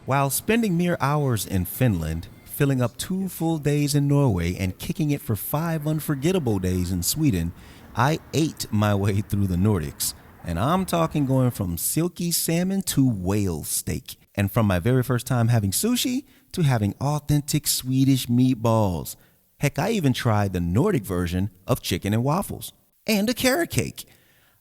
While spending mere hours in Finland, filling up 2 full days in Norway, and kicking it for 5 unforgettable days in Sweden, I ate my way through the Nordics. And I'm talking going from silky salmon to whale steak. And from my very first time having sushi to having authentic Swedish meatballs. Heck, I even tried the Nordic version of chicken and waffles. And a carrot cake.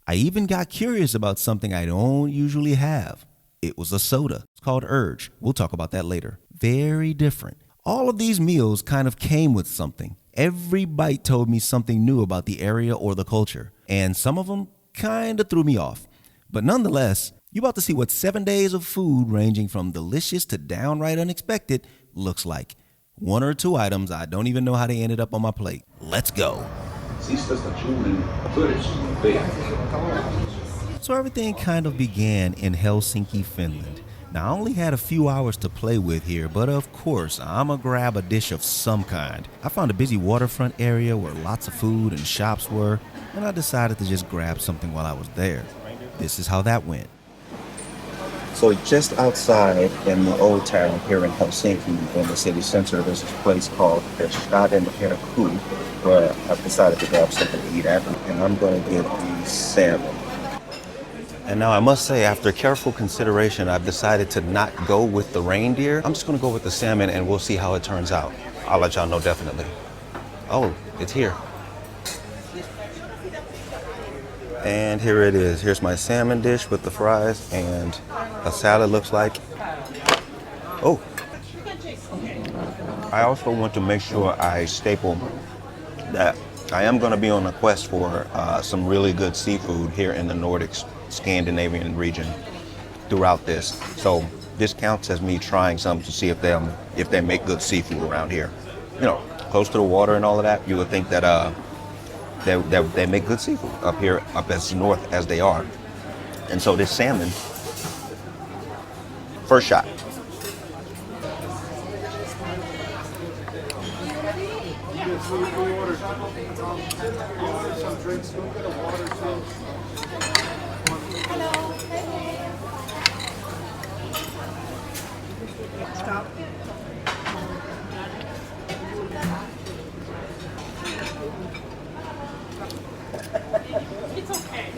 I even got curious about something I don't usually have. It was a soda. It's called Urge. We'll talk about that later. Very different. All of these meals kind of came with something. Every bite told me something new about the area or the culture. And some of them kind of threw me off. But nonetheless, you're about to see what 7 days of food ranging from delicious to downright unexpected looks like. 1 or 2 items I don't even know how they ended up on my plate. Let's go. So everything kind of began in Helsinki, Finland. Now, I only had a few hours to play with here, but of course, I'ma grab a dish of some kind. I found a busy waterfront area where lots of food and shops were, and I decided to just grab something while I was there. This is how that went. So just outside in the old town here in Helsinki, in the city center, there's this place called Staden Herkku, where I've decided to grab something to eat at, and I'm going to get the salmon. And now I must say, after careful consideration, I've decided to not go with the reindeer. I'm just gonna go with the salmon and we'll see how it turns out. I'll let y'all know definitely. Oh, it's here. And here it is. Here's my salmon dish with the fries and a salad looks like. Oh, I also want to make sure I staple that I am gonna be on a quest for some really good seafood here in the Nordics, Scandinavian region throughout this. So this counts as me trying some to see if they make good seafood around here. You know, close to the water and all of that, you would think that they make good seafood up here, up as north as they are. And so this salmon, first shot. Stop. It's okay.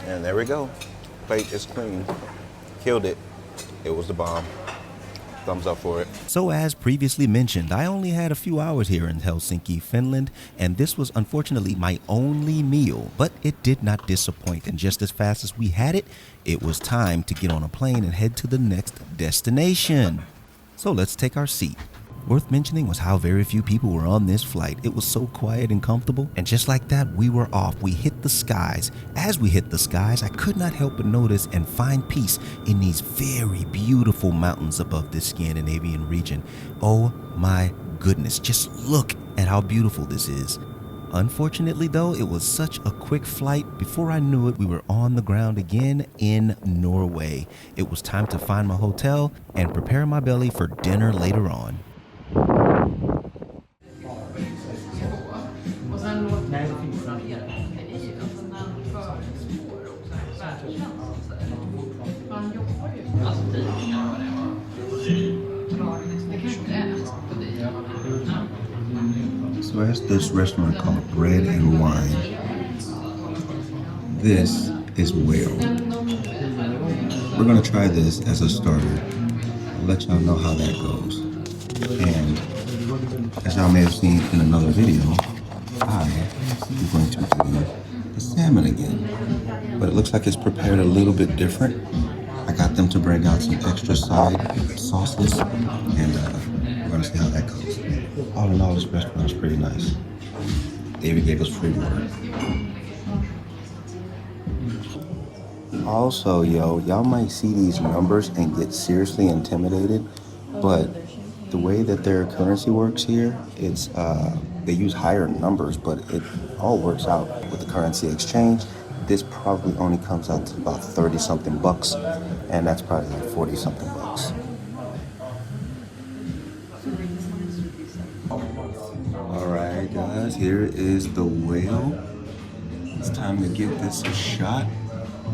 And there we go. Plate is clean. Killed it. It was the bomb. Thumbs up for it. So as previously mentioned, I only had a few hours here in Helsinki, Finland, and this was unfortunately my only meal, but it did not disappoint. And just as fast as we had it, it was time to get on a plane and head to the next destination. So let's take our seat. Worth mentioning was how very few people were on this flight. It was so quiet and comfortable. And just like that, we were off. We hit the skies. As we hit the skies, I could not help but notice and find peace in these very beautiful mountains above this Scandinavian region. Oh my goodness, just look at how beautiful this is. Unfortunately though, it was such a quick flight. Before I knew it, we were on the ground again in Norway. It was time to find my hotel and prepare my belly for dinner later on. So there's this restaurant called Bread and Wine. This is whale. We're gonna try this as a starter. I'll let y'all know how that goes. And as y'all may have seen in another video, I am going to do the salmon again. But it looks like it's prepared a little bit different. I got them to bring out some extra side sauces, and we're gonna see how that goes. All in all, this restaurant is pretty nice. David gave us free water. Also, y'all might see these numbers and get seriously intimidated, but the way that their currency works here, it's they use higher numbers, but it all works out with the currency exchange. This probably only comes out to about 30-something bucks, and that's probably like 40-something bucks. guys, here is the whale. It's time to give this a shot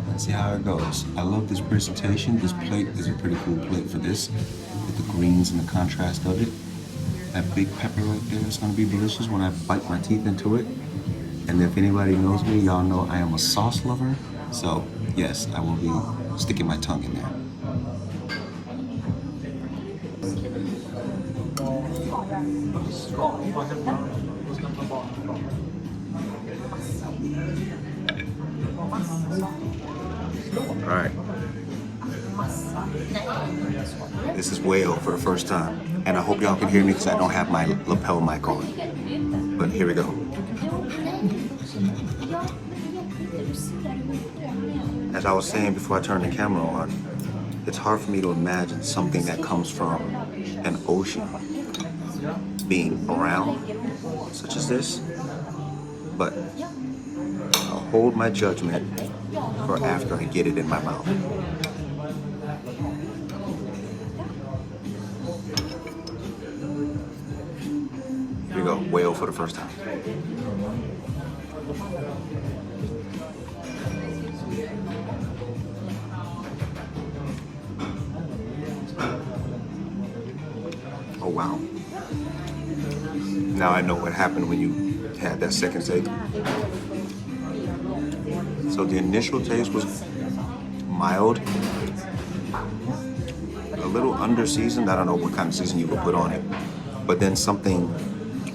and see how it goes. I love this presentation. This plate is a pretty cool plate for this, with the greens and the contrast of it. That big pepper right there is gonna be delicious when I bite my teeth into it. And if anybody knows me, y'all know I am a sauce lover. So yes, I will be sticking my tongue in there. All right. This is whale for the first time. And I hope y'all can hear me because I don't have my lapel mic on. But here we go. As I was saying before I turned the camera on, it's hard for me to imagine something that comes from an ocean being brown, such as this. But I'll hold my judgment for after I get it in my mouth. Here we go, whale for the first time. Oh wow. Now I know what happened when you had that second take. So the initial taste was mild, a little under seasoned. I don't know what kind of season you would put on it. But then something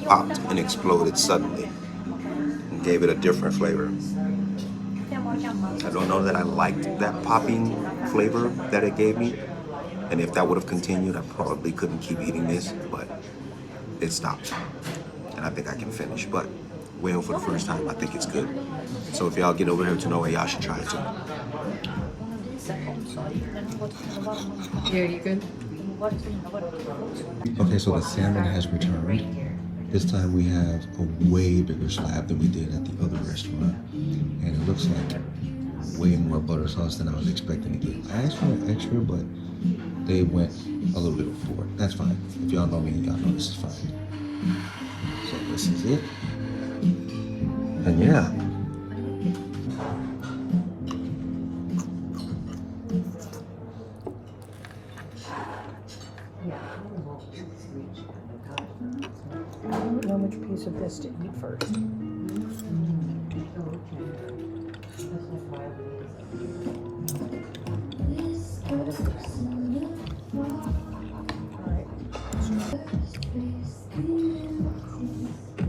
popped and exploded suddenly and gave it a different flavor. I don't know that I liked that popping flavor that it gave me. And if that would have continued, I probably couldn't keep eating this, but it stopped. And I think I can finish. But whale for the first time, I think it's good. So if y'all get over here to Norway, y'all should try it too. Yeah, you good? Okay, so the salmon has returned. This time we have a way bigger slab than we did at the other restaurant. And it looks like way more butter sauce than I was expecting to get. I asked for an extra, but they went a little bit overboard. That's fine. If y'all know me, y'all know this is fine. So this is it. And yeah. I don't know which piece of this to eat first.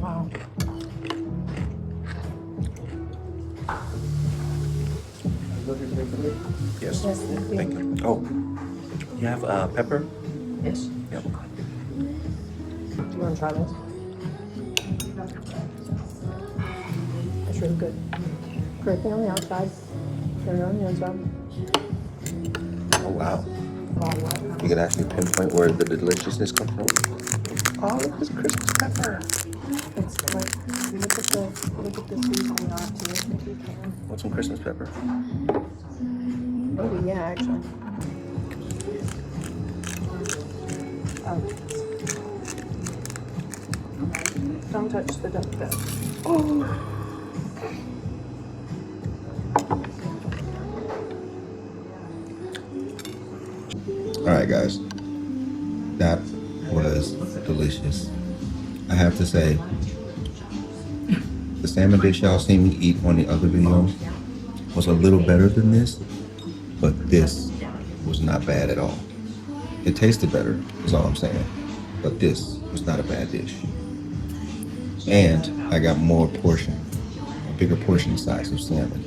Wow. Yes. Thank you. Oh, you have pepper? Yes. Yep. Do you want to try this? It's really good. Crispy on the outside, tender on the inside. Oh wow. Wow. You can actually pinpoint where the deliciousness comes from. Oh, look at this Christmas pepper. It's like, look at the seeds on that too, if you can. Want some Christmas pepper? Oh yeah, actually. Oh. Don't touch the duck though. Oh. All right, guys. That was delicious. I have to say, the salmon dish y'all seen me eat on the other video was a little better than this, but this was not bad at all. It tasted better, is all I'm saying, but this was not a bad dish. And I got more portion, a bigger portion size of salmon.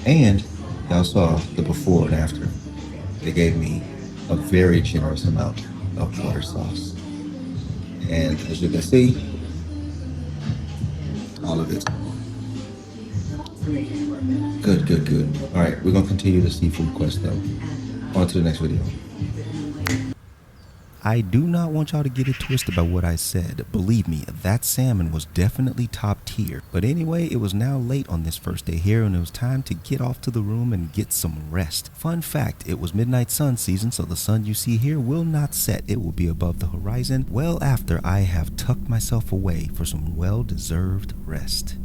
And y'all saw the before and after. They gave me a very generous amount of butter sauce. And as you can see, all of it. Good, good, good. All right, we're gonna continue the seafood quest though. On to the next video. I do not want y'all to get it twisted by what I said. Believe me, that salmon was definitely top tier. But anyway, it was now late on this first day here and it was time to get off to the room and get some rest. Fun fact, it was midnight sun season, so the sun you see here will not set. It will be above the horizon well after I have tucked myself away for some well-deserved rest.